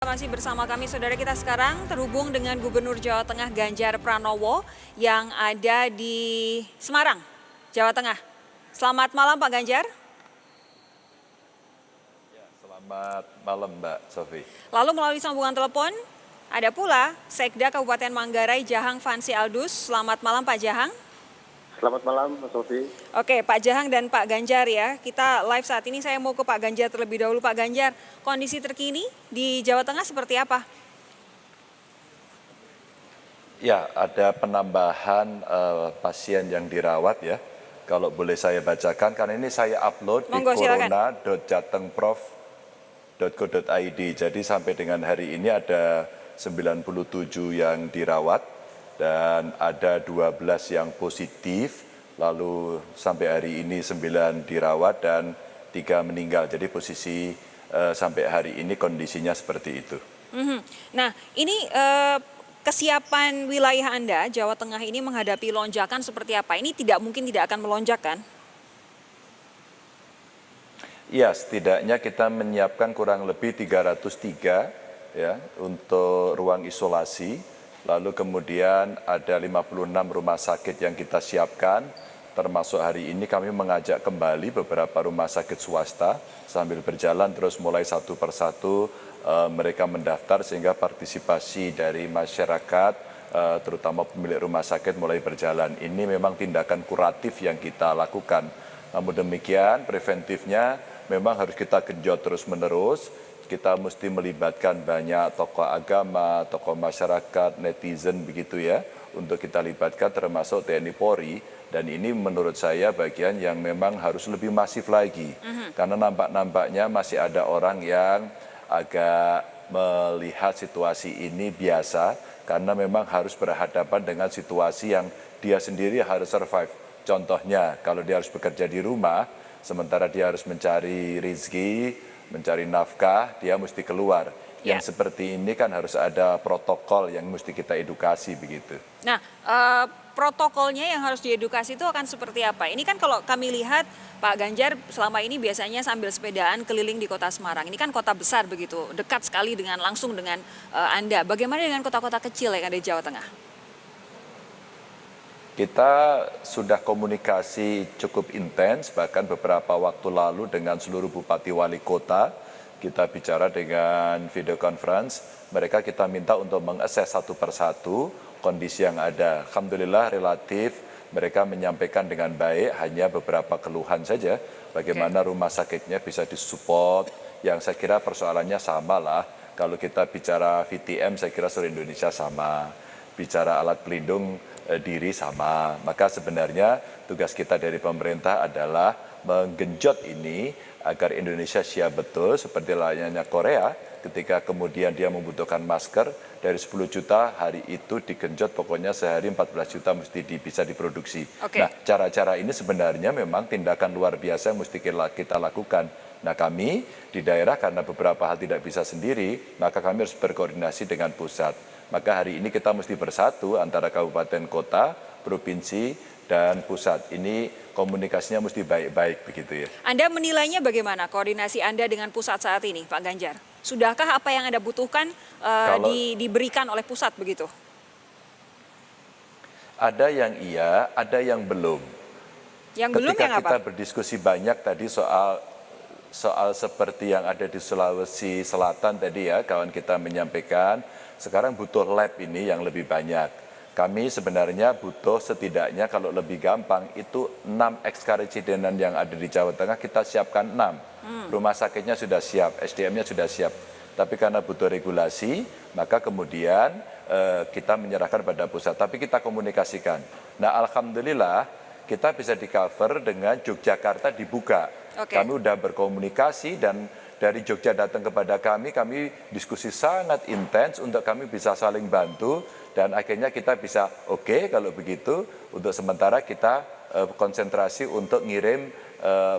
Masih bersama kami, saudara. Kita sekarang terhubung dengan Gubernur Jawa Tengah Ganjar Pranowo yang ada di Semarang, Jawa Tengah. Selamat malam Pak Ganjar. Ya, selamat malam Mbak Sofi. Lalu melalui sambungan telepon ada pula Sekda Kabupaten Manggarai Jahang Fansi Aldus. Selamat malam Pak Jahang. Selamat malam, Mas Sofi. Oke, Pak Jahang dan Pak Ganjar ya. Kita live saat ini, saya mau ke Pak Ganjar terlebih dahulu. Pak Ganjar, kondisi terkini di Jawa Tengah seperti apa? Ya, ada penambahan pasien yang dirawat ya. Kalau boleh saya bacakan, karena ini saya upload Monggo, di silakan. corona.jatengprof.co.id. Jadi sampai dengan hari ini ada 97 yang dirawat dan ada 12 yang positif. Lalu sampai hari ini 9 dirawat dan 3 meninggal. Jadi posisi sampai hari ini kondisinya seperti itu. Nah, ini kesiapan wilayah Anda, Jawa Tengah ini menghadapi lonjakan seperti apa? Ini mungkin tidak akan melonjak kan? Ya, setidaknya kita menyiapkan kurang lebih 303 ya untuk ruang isolasi. Lalu kemudian ada 56 rumah sakit yang kita siapkan. Termasuk hari ini kami mengajak kembali beberapa rumah sakit swasta sambil berjalan terus mulai satu persatu mereka mendaftar sehingga partisipasi dari masyarakat terutama pemilik rumah sakit mulai berjalan. Ini memang tindakan kuratif yang kita lakukan. Namun demikian preventifnya memang harus kita genjot terus-menerus. Kita mesti melibatkan banyak tokoh agama, tokoh masyarakat, netizen begitu ya, untuk kita libatkan termasuk TNI Polri. Dan ini menurut saya bagian yang memang harus lebih masif lagi. Karena nampak-nampaknya masih ada orang yang agak melihat situasi ini biasa, karena memang harus berhadapan dengan situasi yang dia sendiri harus survive. Contohnya, kalau dia harus bekerja di rumah, sementara dia harus mencari rezeki, mencari nafkah, dia mesti keluar. Yang seperti ini kan harus ada protokol yang mesti kita edukasi begitu. Nah, protokolnya yang harus diedukasi itu akan seperti apa? Ini kan kalau kami lihat Pak Ganjar selama ini biasanya sambil sepedaan keliling di kota Semarang. Ini kan kota besar begitu, dekat sekali langsung dengan Anda. Bagaimana dengan kota-kota kecil yang ada di Jawa Tengah? Kita sudah komunikasi cukup intens, bahkan beberapa waktu lalu dengan seluruh bupati wali kota. Kita bicara dengan video conference, mereka kita minta untuk mengakses satu persatu kondisi yang ada. Alhamdulillah relatif mereka menyampaikan dengan baik, hanya beberapa keluhan saja. Bagaimana rumah sakitnya bisa disupport, yang saya kira persoalannya sama lah. Kalau kita bicara VTM, saya kira seluruh Indonesia sama. Bicara alat pelindung diri sama. Maka sebenarnya tugas kita dari pemerintah adalah menggenjot ini agar Indonesia siap betul seperti layaknya Korea ketika kemudian dia membutuhkan masker dari 10 juta hari itu digenjot pokoknya sehari 14 juta mesti bisa diproduksi. Nah, cara-cara ini sebenarnya memang tindakan luar biasa yang mesti kita lakukan. Nah, kami di daerah karena beberapa hal tidak bisa sendiri, maka kami harus berkoordinasi dengan pusat. Maka hari ini kita mesti bersatu antara kabupaten kota, provinsi, dan pusat. Ini komunikasinya mesti baik-baik begitu ya. Anda menilainya bagaimana koordinasi Anda dengan pusat saat ini, Pak Ganjar? Sudahkah apa yang Anda butuhkan diberikan oleh pusat begitu? Ada yang iya, ada yang belum. Yang belum yang apa? Kita berdiskusi banyak tadi soal seperti yang ada di Sulawesi Selatan tadi ya, kawan kita menyampaikan, sekarang butuh lab ini yang lebih banyak. Kami sebenarnya butuh setidaknya kalau lebih gampang itu 6 ex-karesidenan yang ada di Jawa Tengah kita siapkan 6. Rumah sakitnya sudah siap, SDM-nya sudah siap. Tapi karena butuh regulasi, maka kemudian kita menyerahkan pada pusat. Tapi kita komunikasikan. Nah, alhamdulillah kita bisa di-cover dengan Yogyakarta dibuka. Kami sudah berkomunikasi dan dari Jogja datang kepada kami diskusi sangat intens untuk kami bisa saling bantu dan akhirnya kita bisa kalau begitu untuk sementara kita konsentrasi untuk ngirim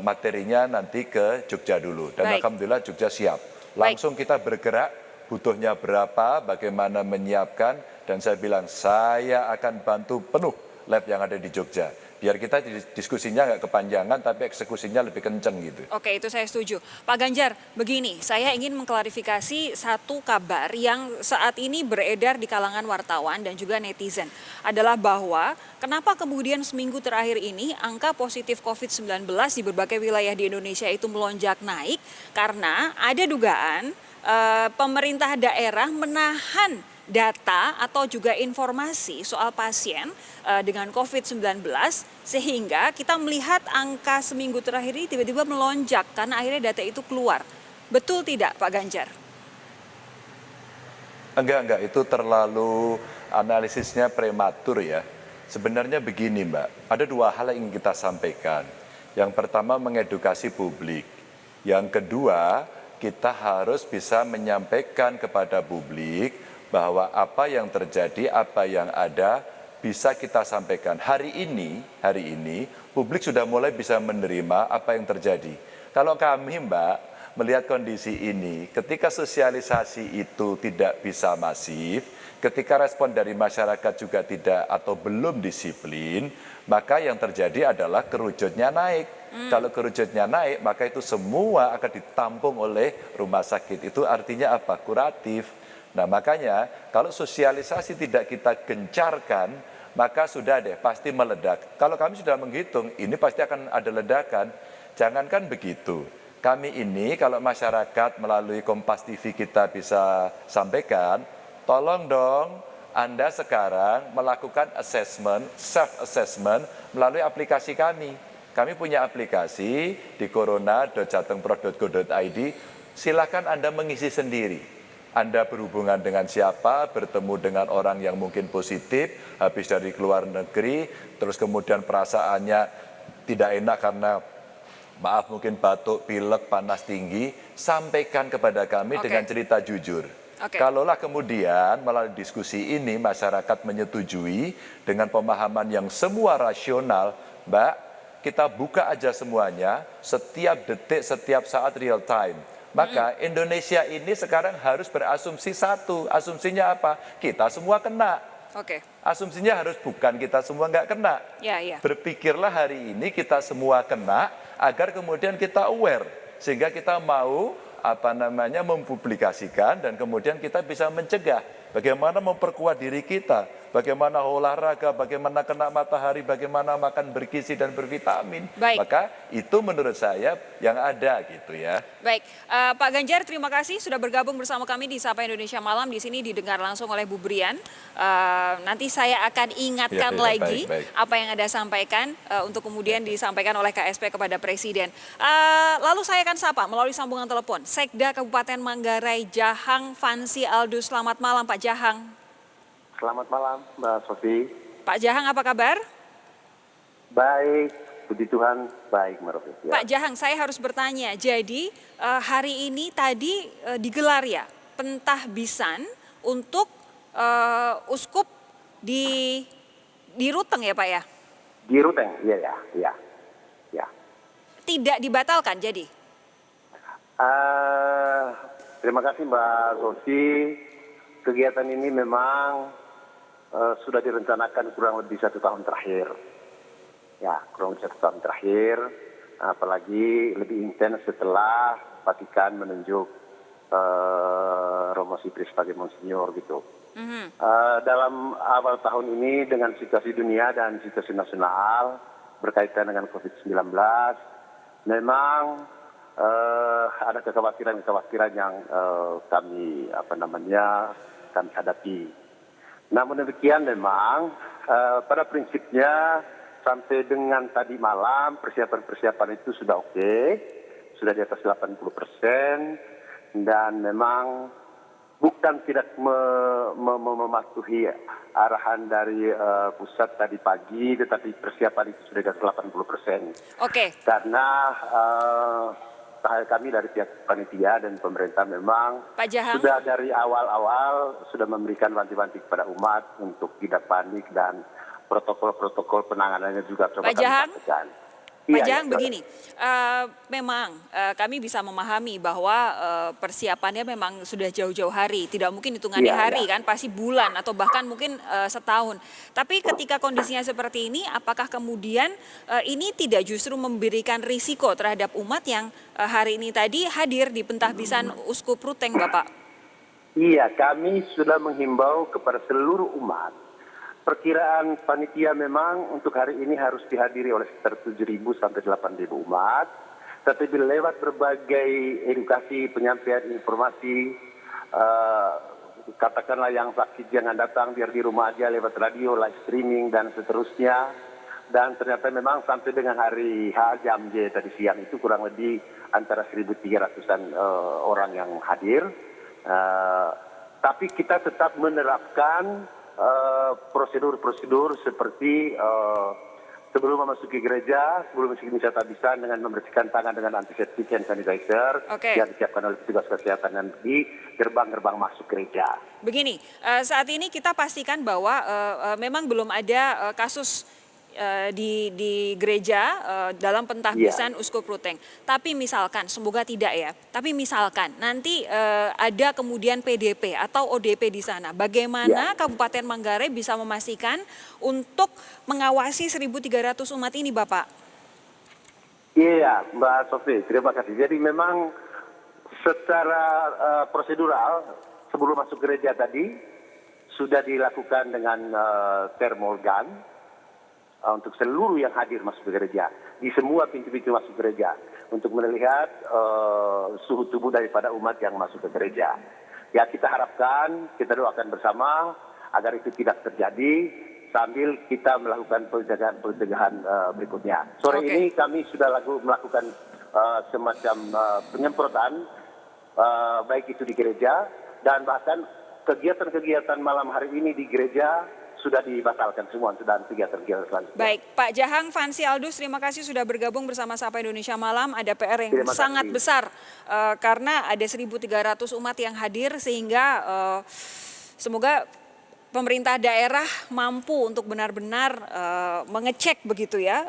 materinya nanti ke Jogja dulu dan alhamdulillah Jogja siap. Langsung kita bergerak butuhnya berapa, bagaimana menyiapkan dan saya bilang saya akan bantu penuh lab yang ada di Jogja. Biar kita diskusinya nggak kepanjangan tapi eksekusinya lebih kenceng gitu. Oke, itu saya setuju. Pak Ganjar, begini, saya ingin mengklarifikasi satu kabar yang saat ini beredar di kalangan wartawan dan juga netizen. Adalah bahwa kenapa kemudian seminggu terakhir ini angka positif COVID-19 di berbagai wilayah di Indonesia itu melonjak naik karena ada dugaan pemerintah daerah menahan data atau juga informasi soal pasien dengan COVID-19 sehingga kita melihat angka seminggu terakhir ini tiba-tiba melonjak karena akhirnya data itu keluar. Betul tidak Pak Ganjar? Enggak, itu terlalu analisisnya prematur ya. Sebenarnya begini Mbak, ada dua hal yang ingin kita sampaikan. Yang pertama mengedukasi publik. Yang kedua, kita harus bisa menyampaikan kepada publik bahwa apa yang terjadi, apa yang ada bisa kita sampaikan. Hari ini publik sudah mulai bisa menerima apa yang terjadi. Kalau kami Mbak melihat kondisi ini, ketika sosialisasi itu tidak bisa masif, ketika respon dari masyarakat juga tidak atau belum disiplin, maka yang terjadi adalah kerucutnya naik. Kalau kerucutnya naik, maka itu semua akan ditampung oleh rumah sakit. Itu artinya apa? Kuratif. Nah makanya kalau sosialisasi tidak kita gencarkan, maka sudah deh pasti meledak. Kalau kami sudah menghitung, ini pasti akan ada ledakan. Jangankan begitu. Kami ini kalau masyarakat melalui Kompas TV kita bisa sampaikan, tolong dong Anda sekarang melakukan assessment, self-assessment melalui aplikasi kami. Kami punya aplikasi di corona.jatengpro.go.id, silakan Anda mengisi sendiri. Anda berhubungan dengan siapa, bertemu dengan orang yang mungkin positif, habis dari luar negeri, terus kemudian perasaannya tidak enak karena maaf mungkin batuk, pilek, panas tinggi, sampaikan kepada kami dengan cerita jujur. Kalaulah kemudian melalui diskusi ini masyarakat menyetujui dengan pemahaman yang semua rasional, Mbak, kita buka aja semuanya, setiap detik, setiap saat real time. Maka Indonesia ini sekarang harus berasumsi satu. Asumsinya apa? Kita semua kena. Asumsinya harus bukan kita semua nggak kena. Berpikirlah hari ini kita semua kena agar kemudian kita aware. Sehingga kita mau mempublikasikan dan kemudian kita bisa mencegah. Bagaimana memperkuat diri kita, bagaimana olahraga, bagaimana kena matahari, bagaimana makan bergizi dan bervitamin. Maka itu menurut saya yang ada gitu ya. Baik, Pak Ganjar terima kasih sudah bergabung bersama kami di Sapa Indonesia Malam. Di sini didengar langsung oleh Bu Brian. Nanti saya akan ingatkan lagi apa yang Anda sampaikan untuk kemudian disampaikan oleh KSP kepada Presiden. Lalu saya akan sapa melalui sambungan telepon Sekda Kabupaten Manggarai Jahang Fansi Aldus. Selamat malam Pak Jahang. Selamat malam Mbak Sofi. Pak Jahang apa kabar? Baik, puji Tuhan baik Mbak Sofi. Pak Jahang, saya harus bertanya. Jadi hari ini tadi digelar ya pentahbisan untuk uskup di Ruteng ya Pak ya? Di Ruteng, iya. Tidak dibatalkan jadi? Terima kasih Mbak Sofi. Kegiatan ini memang sudah direncanakan kurang lebih 1 tahun terakhir. Ya, kurang lebih 1 tahun terakhir. Apalagi lebih intens setelah Vatikan menunjuk Romo Sipri sebagai Monsinyur gitu. Dalam awal tahun ini dengan situasi dunia dan situasi nasional berkaitan dengan COVID-19, memang ada kekhawatiran yang kami kami hadapi. Namun demikian memang pada prinsipnya sampai dengan tadi malam persiapan itu sudah oke, sudah di atas 80%, dan memang bukan tidak mematuhi arahan dari pusat tadi pagi, tetapi persiapan itu sudah di atas 80%. Karena kami dari pihak panitia dan pemerintah memang sudah dari awal-awal sudah memberikan wanti-wanti kepada umat untuk tidak panik dan protokol-protokol penanganannya juga coba kami sampaikan. Pak Iya, Jahang iya. begini, memang kami bisa memahami bahwa persiapannya memang sudah jauh-jauh hari, tidak mungkin hitungannya Iya, hari iya. kan, pasti bulan atau bahkan mungkin setahun. Tapi ketika kondisinya seperti ini, apakah kemudian ini tidak justru memberikan risiko terhadap umat yang hari ini tadi hadir di pentahbisan Uskup Ruteng, Bapak? Iya, kami sudah menghimbau kepada seluruh umat. Perkiraan panitia memang untuk hari ini harus dihadiri oleh sekitar 7.000 sampai 8.000 umat. Tetapi lewat berbagai edukasi, penyampaian informasi, katakanlah yang sakit jangan datang, biar di rumah aja lewat radio, live streaming, dan seterusnya. Dan ternyata memang sampai dengan hari H jam J tadi siang itu kurang lebih antara 1.300-an orang yang hadir. Tapi kita tetap menerapkan prosedur-prosedur seperti sebelum memasuki gereja, sebelum memasuki misa tahbisan dengan membersihkan tangan dengan antiseptik dan sanitizer yang disiapkan oleh petugas kesehatan dan di gerbang-gerbang masuk gereja. Begini, saat ini kita pastikan bahwa memang belum ada kasus di gereja dalam pentahbisan Uskup Ruteng. Tapi misalkan, semoga tidak ya, tapi misalkan nanti ada kemudian PDP atau ODP di sana, bagaimana Kabupaten Manggarai bisa memastikan untuk mengawasi 1.300 umat ini, Bapak? Iya, Mbak Sofi, terima kasih. Jadi memang secara prosedural sebelum masuk gereja tadi sudah dilakukan dengan thermal gun untuk seluruh yang hadir masuk ke gereja, di semua pintu-pintu masuk gereja, untuk melihat suhu tubuh daripada umat yang masuk ke gereja. Ya, kita harapkan, kita doakan bersama agar itu tidak terjadi sambil kita melakukan pencegahan berikutnya. Sore ini kami sudah melakukan semacam penyemprotan, baik itu di gereja, dan bahkan kegiatan-kegiatan malam hari ini di gereja sudah dibatalkan semua dan kegiatan-kegiatan selanjutnya. Baik, Pak Jahang Fansi Aldus, terima kasih sudah bergabung bersama Sapa Indonesia Malam. Ada PR yang sangat besar karena ada 1.300 umat yang hadir, sehingga semoga pemerintah daerah mampu untuk benar-benar mengecek begitu ya.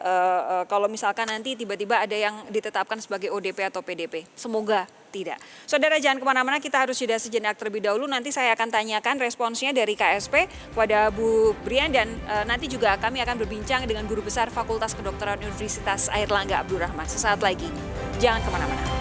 Kalau misalkan nanti tiba-tiba ada yang ditetapkan sebagai ODP atau PDP. Semoga tidak. Saudara, jangan kemana-mana, kita harus jeda sejenak terlebih dahulu. Nanti saya akan tanyakan responsnya dari KSP kepada Bu Brian, dan nanti juga kami akan berbincang dengan Guru Besar Fakultas Kedokteran Universitas Airlangga Abdurrahman. Sesaat lagi, jangan kemana-mana.